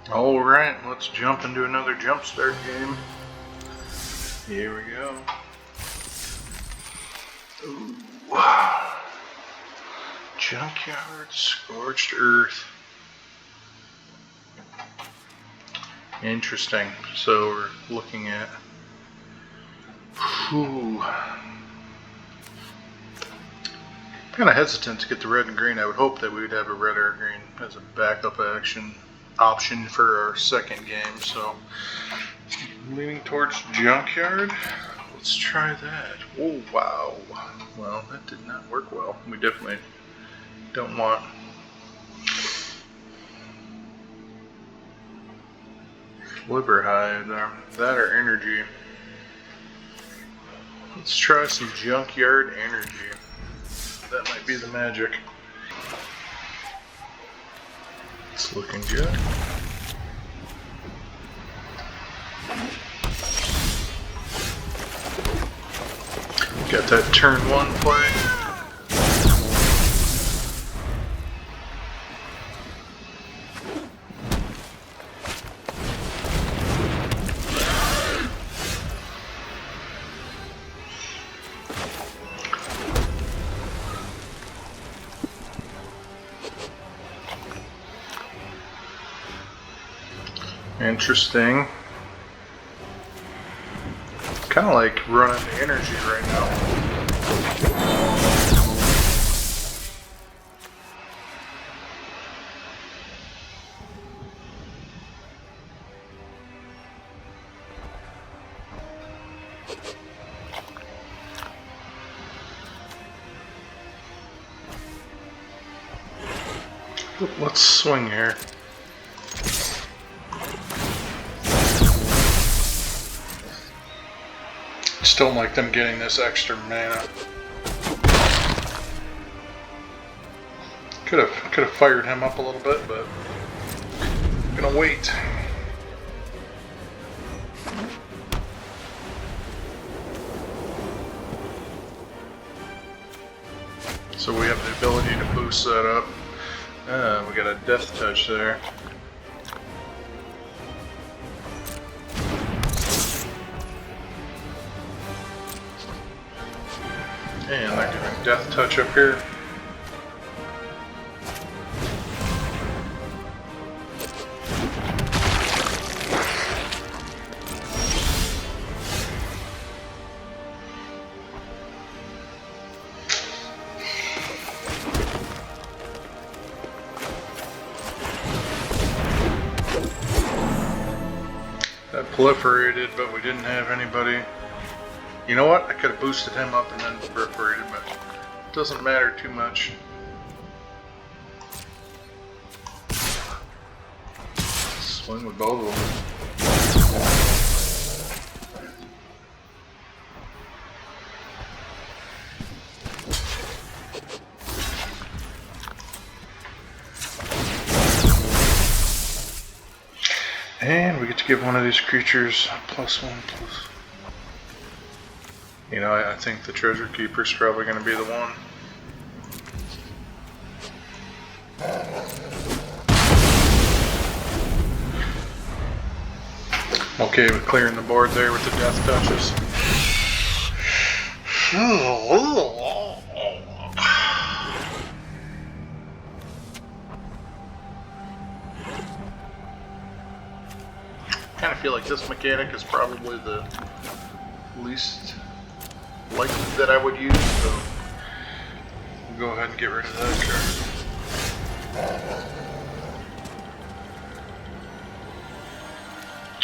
Alright, let's jump into another Jumpstart game. Here we go. Ooh. Junkyard, Scorched Earth. Interesting. So we're looking at... Kind of hesitant to get the red and green. I would hope that we would have a red or a green as a backup option for our second game. So leaning towards Junkyard. Let's try that. Oh wow. Well, that did not work well. We definitely don't want Flipper Hive there. That or energy. Let's try some Junkyard energy. That might be the magic. It's looking good. Got that turn one play. Interesting. Kind of like running the energy right now. Let's swing here. Just don't like them getting this extra mana. Could have fired him up a little bit, but I'm gonna wait. So we have the ability to boost that up. We got a death touch there. And they're doing death touch up here. That proliferated, but we didn't have anybody. You know what? I could have boosted him up and then proliferated, but it doesn't matter too much. Swing with both of them. And we get to give one of these creatures +1/+. You know, I think the Treasure Keeper's probably going to be the one. Okay with clearing the board there with the death touches. I kind of feel like this mechanic is probably the least likely that I would use, so we'll go ahead and get rid of that card.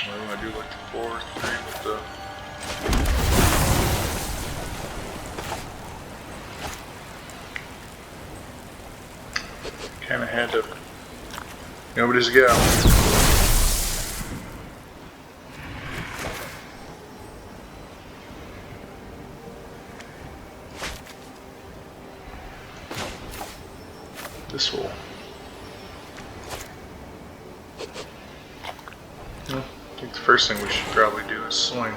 Well, I do like the 4/3 with the... Kinda had to... Nobody's gal. This will. I think the first thing we should probably do is swing.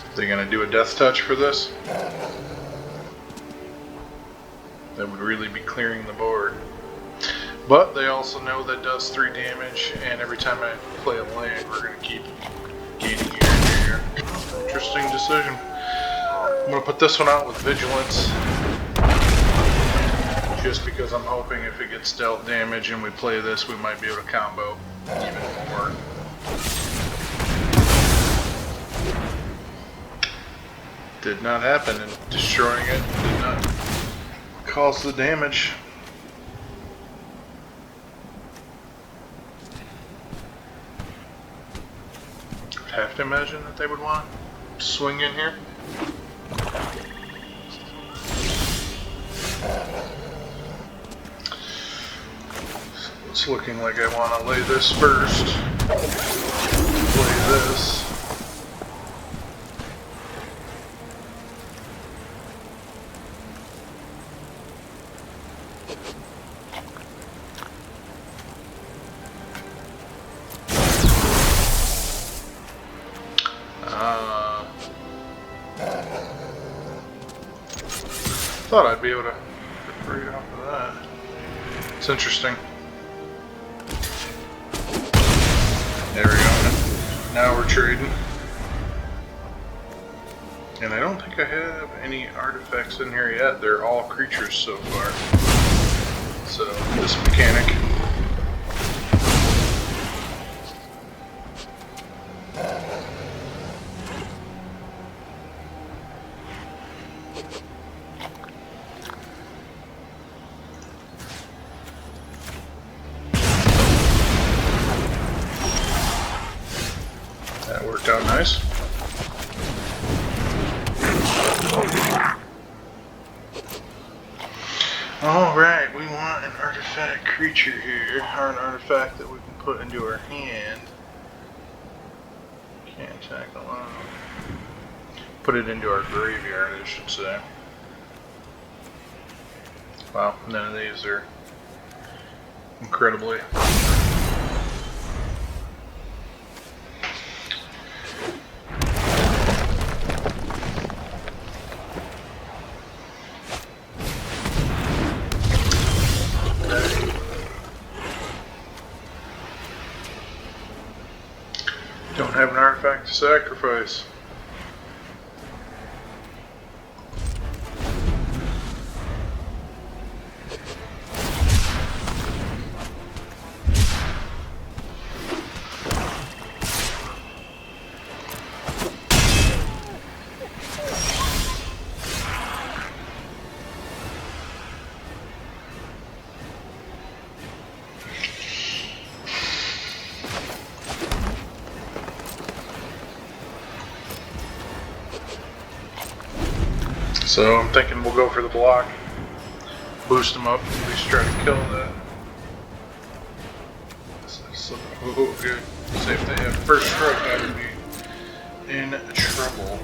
Are they gonna do a death touch for this? That would really be clearing the board. But they also know that does 3 damage, and every time I play a land, we're going to keep gaining here. Interesting decision. I'm going to put this one out with Vigilance, just because I'm hoping if it gets dealt damage and we play this, we might be able to combo even more. Did not happen, and destroying it did not cause the damage. I'd have to imagine that they would want to swing in here. So it's looking like I want to lay this first. Play this. Thought I'd be able to get free off of that. It's interesting. There we go. Now we're trading. And I don't think I have any artifacts in here yet. They're all creatures so far. So this mechanic. That worked out nice. Alright, we want an artifact creature here, or an artifact that we can put into our hand. Can't attack alone. Put it into our graveyard, I should say. Wow, none of these are incredibly. Don't have an artifact to sacrifice. So I'm thinking we'll go for the block, boost them up, at least try to kill that. Oh, good. See if they have first stroke, I would be in trouble.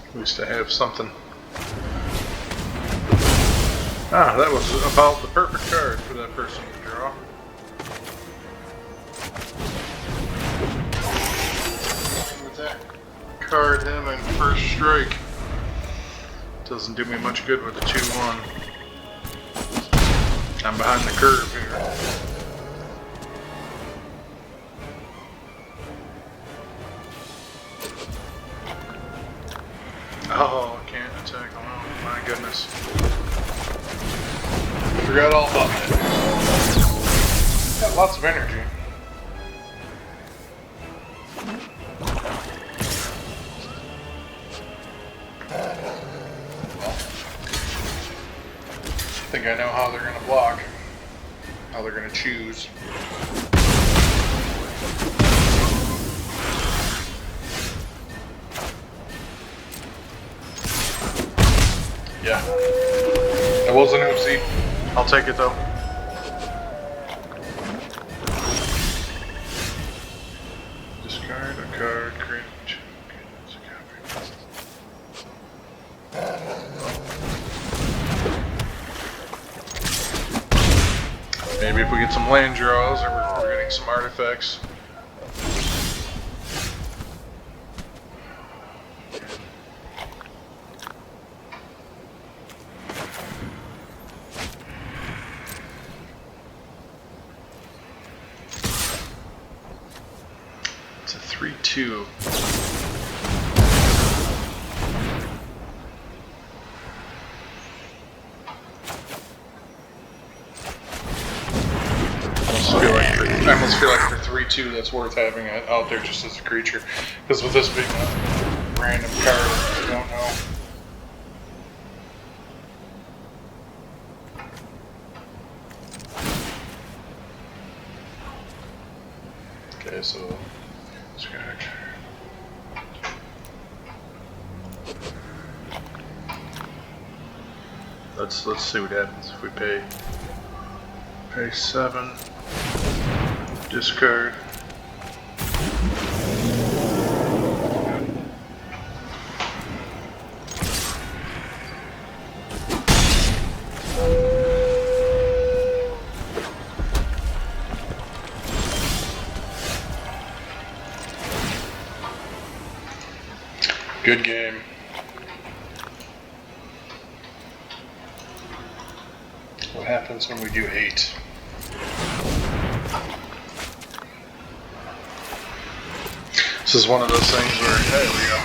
At least I have something. Ah, that was about the perfect card for that person to draw. With that card having first strike, doesn't do me much good with a 2/1. I'm behind the curve here. Oh, I can't attack alone. My goodness. Forgot all about that. Got lots of energy. Well, I think I know how they're going to block. How they're going to choose. Yeah. It was an oopsie. I'll take it though. Discard a card, create a copy. Maybe if we get some land draws or we're getting some artifacts. It's a 3-2. I almost feel like for 3-2 that's worth having it out there just as a creature. Because with this being a random card, I don't know. Okay, so let's see what happens if we pay 7. Discard. Good game. What happens when we do 8? This is one of those things where, hey, we go.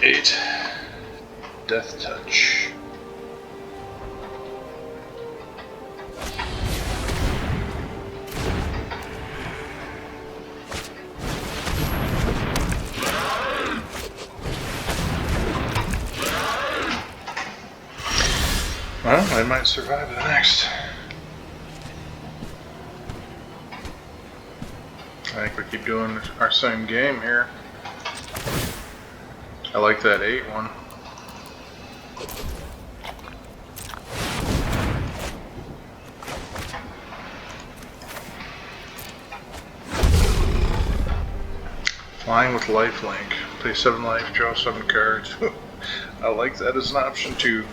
Eight. Death Touch. Well, I might survive the next. I think we keep doing our same game here. I like that 8 one. Flying with lifelink. Pay 7 life, draw 7 cards. I like that as an option too.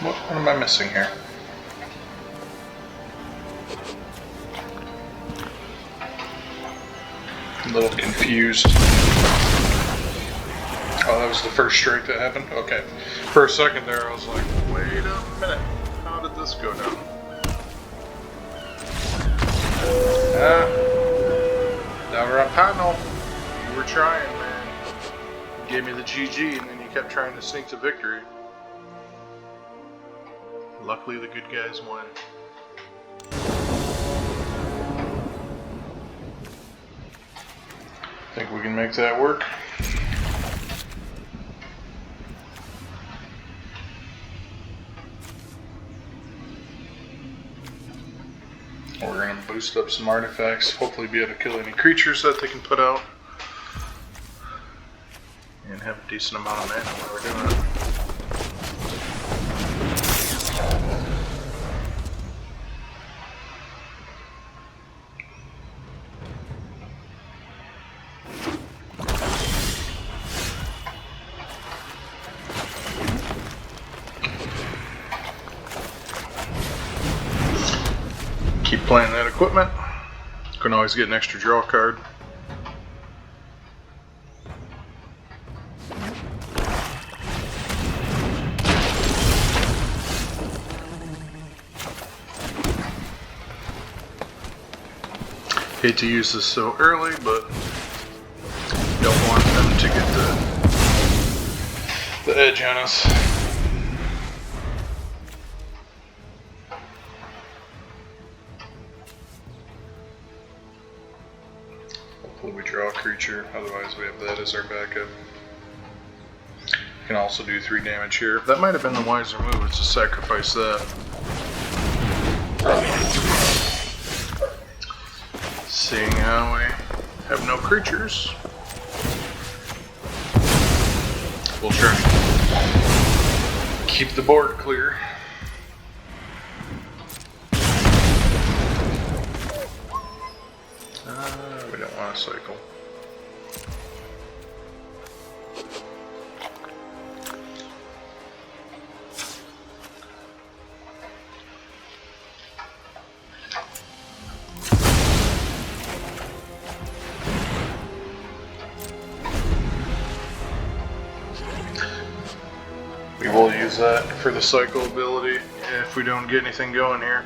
What am I missing here? I'm a little confused. Oh, that was the first strike that happened? Okay. For a second there, I was like, wait a minute. How did this go down? Davarapano. You were trying, man. You gave me the GG, and then you kept trying to sneak to victory. Luckily, the good guys win. Think we can make that work? We're going to boost up some artifacts, hopefully be able to kill any creatures that they can put out, and have a decent amount of mana while we're doing it. Keep playing that equipment. Can always get an extra draw card. Hate to use this so early, but don't want them to get the edge on us. Hopefully we draw a creature, otherwise we have that as our backup. Can also do 3 damage here. That might have been the wiser move, is to sacrifice that. Seeing how we have no creatures, we'll try to keep the board clear. We don't want to cycle. We will use that for the cycle ability if we don't get anything going here.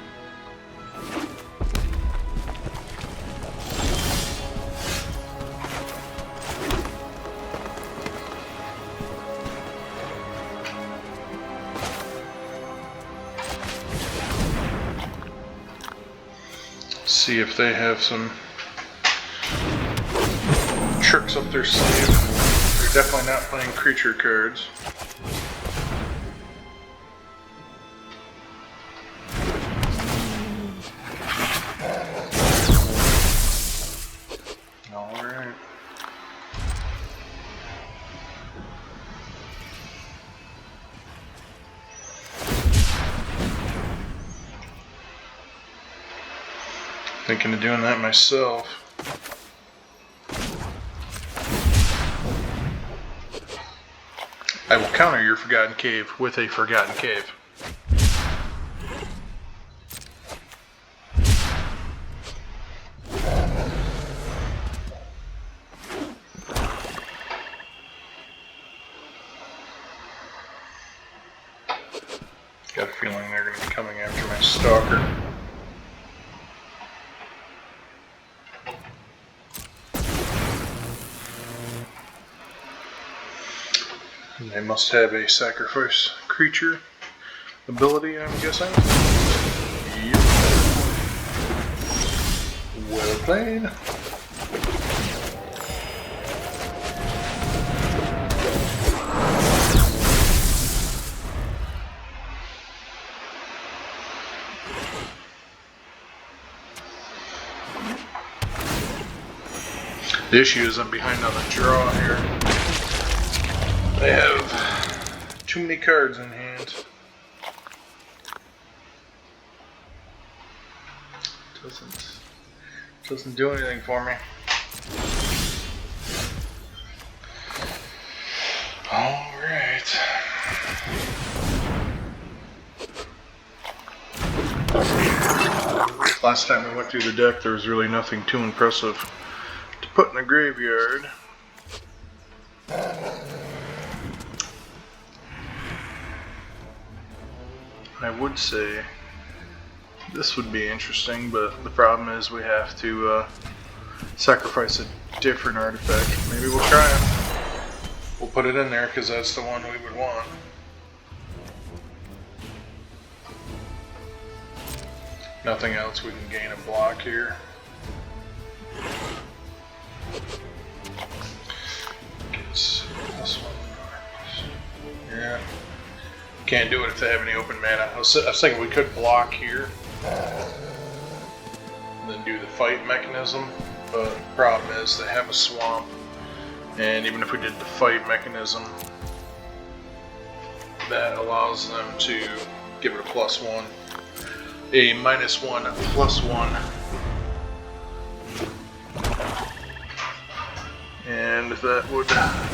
See if they have some tricks up their sleeve. They're definitely not playing creature cards. Alright. Thinking of doing that myself. I will counter your Forgotten Cave with a Forgotten Cave. Got a feeling they're going to be coming after my Stalker. And they must have a sacrifice creature ability, I'm guessing. Yep. Well played. The issue is I'm behind on the draw here. They have too many cards in hand. Doesn't do anything for me. All right. Last time we went through the deck, there was really nothing too impressive to put in the graveyard. I would say this would be interesting, but the problem is we have to sacrifice a different artifact. Maybe we'll try it. We'll put it in there because that's the one we would want. Nothing else, we can gain a block here. Gets this one. Yeah. Can't do it if they have any open mana. I was thinking we could block here and then do the fight mechanism, but the problem is they have a swamp, and even if we did the fight mechanism, that allows them to give it a +1, a -1, a +1, and that would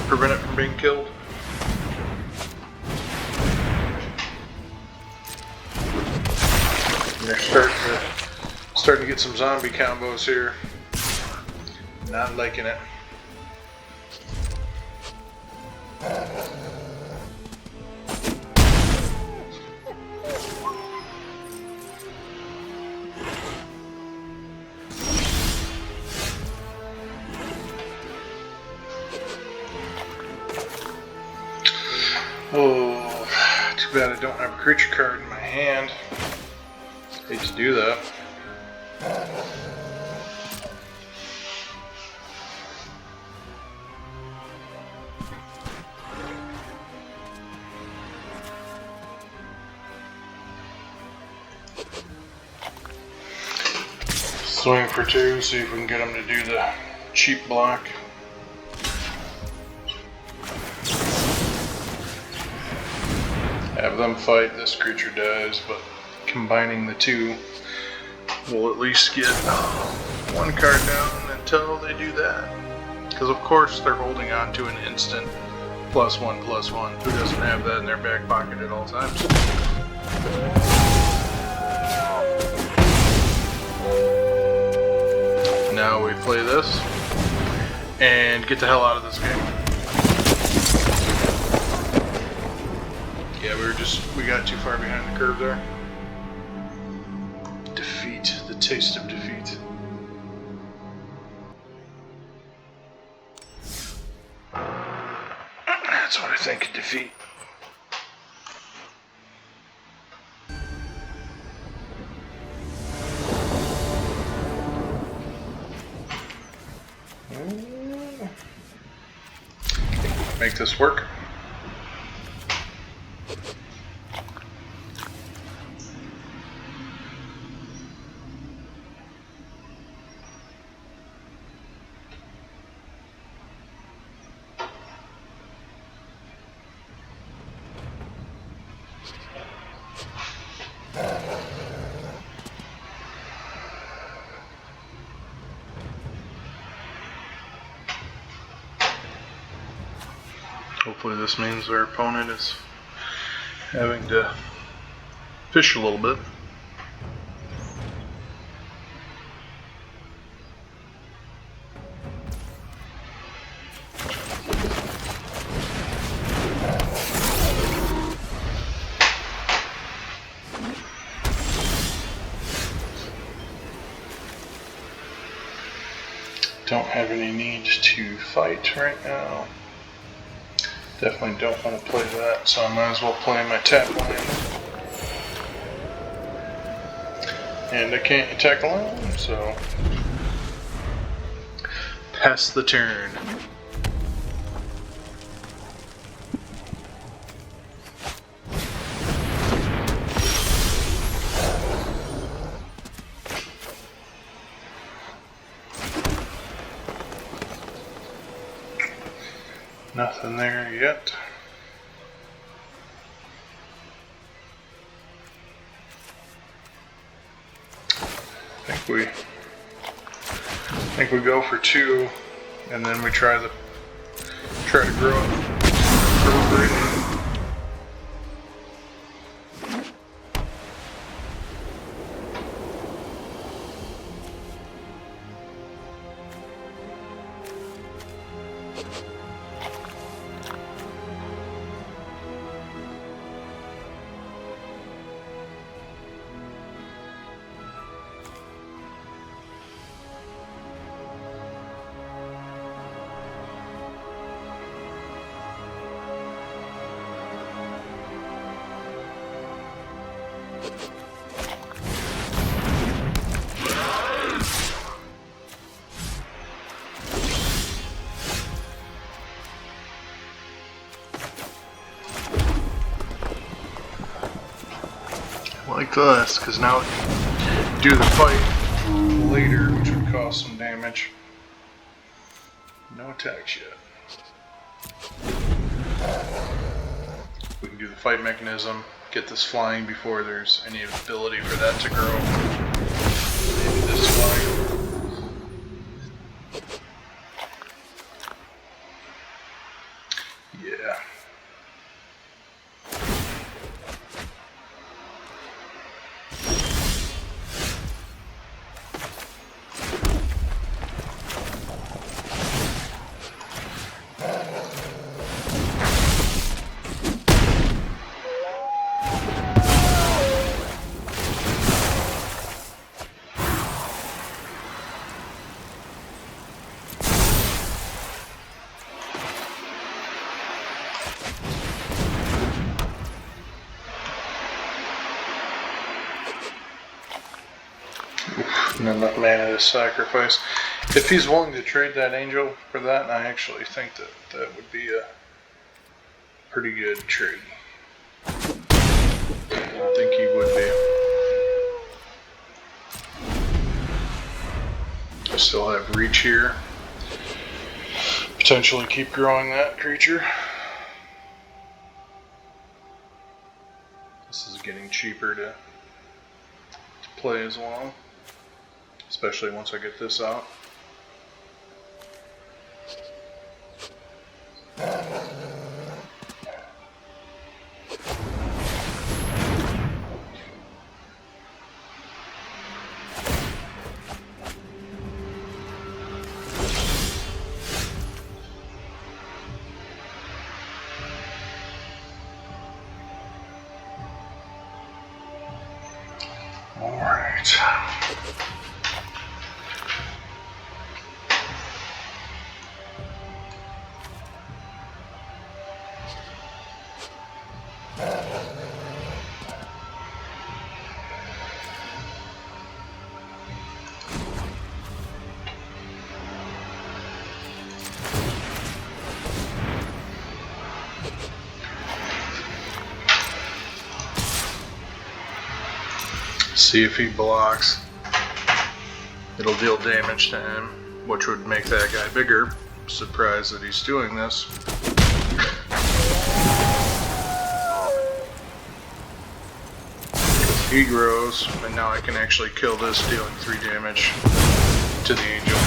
prevent it from being killed. And they're starting to get some zombie combos here. Not liking it. Oh, too bad I don't have a creature card in my hand. Hate to do that. Swing for 2, see if we can get him to do the cheap block. Have them fight, this creature dies, but combining the 2 will at least get 1 card down until they do that. Because of course they're holding on to an instant +1/+1. Who doesn't have that in their back pocket at all times? Now we play this and get the hell out of this game. Yeah, we got too far behind the curve there. Defeat, the taste of defeat. That's what I think of defeat. Make this work. Hopefully this means our opponent is having to fish a little bit. Don't have any need to fight right now. Definitely don't want to play that, so I might as well play my tap land. And I can't attack alone, so pass the turn. Nothing there yet. I think we go for 2, and then we try to grow it. Like this, because now we can do the fight later, which would cause some damage. No attacks yet. We can do the fight mechanism, get this flying before there's any ability for that to grow. Maybe this flying. Yeah. And enough mana to sacrifice. If he's willing to trade that angel for that, I actually think that that would be a pretty good trade. I think he would be. I still have reach here. Potentially keep growing that creature. This is getting cheaper to play as well, especially once I get this out. Alright. See if he blocks. It'll deal damage to him, which would make that guy bigger. Surprised that he's doing this. He grows, and now I can actually kill this, dealing 3 damage to the angel.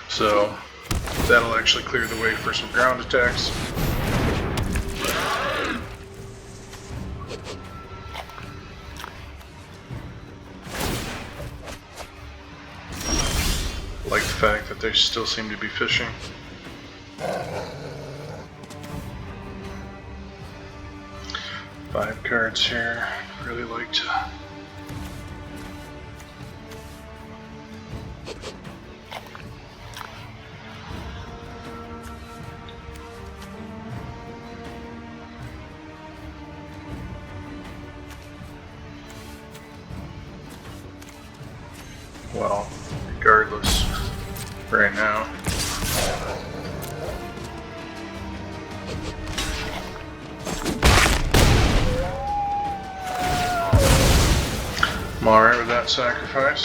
So that'll actually clear the way for some ground attacks. Like the fact that they still seem to be fishing. Five cards here. Really like to. Well, regardless, right now. I'm alright with that sacrifice.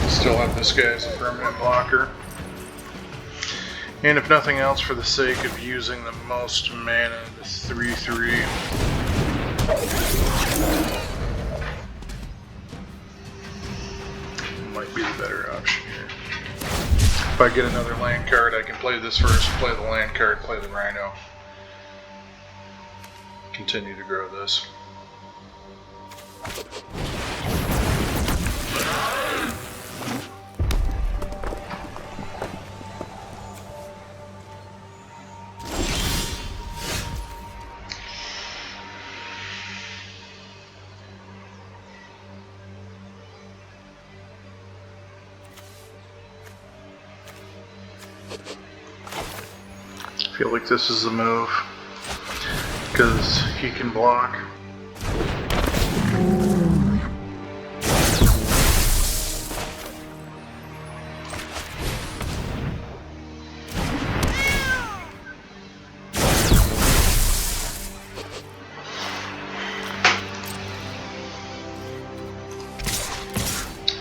Still have this guy as a permanent blocker. And if nothing else, for the sake of using the most mana, the 3/3. Might be the better option here. If I get another land card, I can play this first, play the land card, play the Rhino. Continue to grow this. I feel like this is the move because he can block.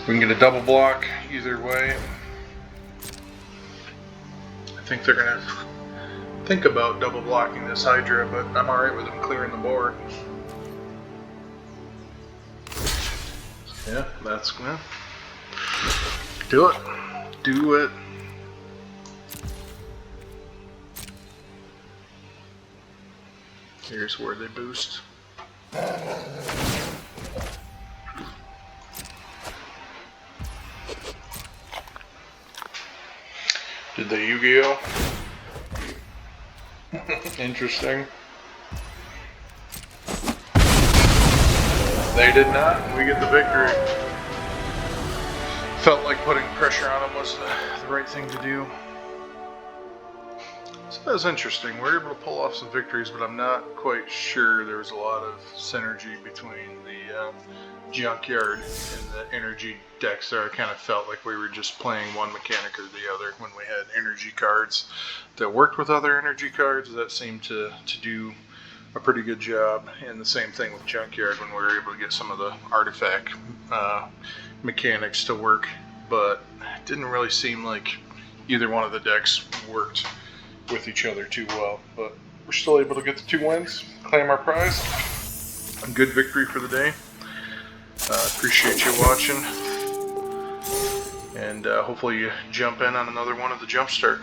We can get a double block either way. I think they're gonna think about double blocking this Hydra, but I'm alright with them clearing the board. Yeah, that's gonna do it. Do it. Here's where they boost. Did they Yu-Gi-Oh? Interesting. They did not, and we get the victory. Felt like putting pressure on them was the right thing to do. So that was interesting. We were able to pull off some victories, but I'm not quite sure there was a lot of synergy between the Junkyard and the energy decks there. I kind of felt like we were just playing one mechanic or the other when we had energy cards that worked with other energy cards that seemed to do a pretty good job. And the same thing with Junkyard when we were able to get some of the artifact mechanics to work, but it didn't really seem like either one of the decks worked with each other too well. But we're still able to get the 2 wins, claim our prize. A good victory for the day. Appreciate you watching, and hopefully you jump in on another one of the Jumpstart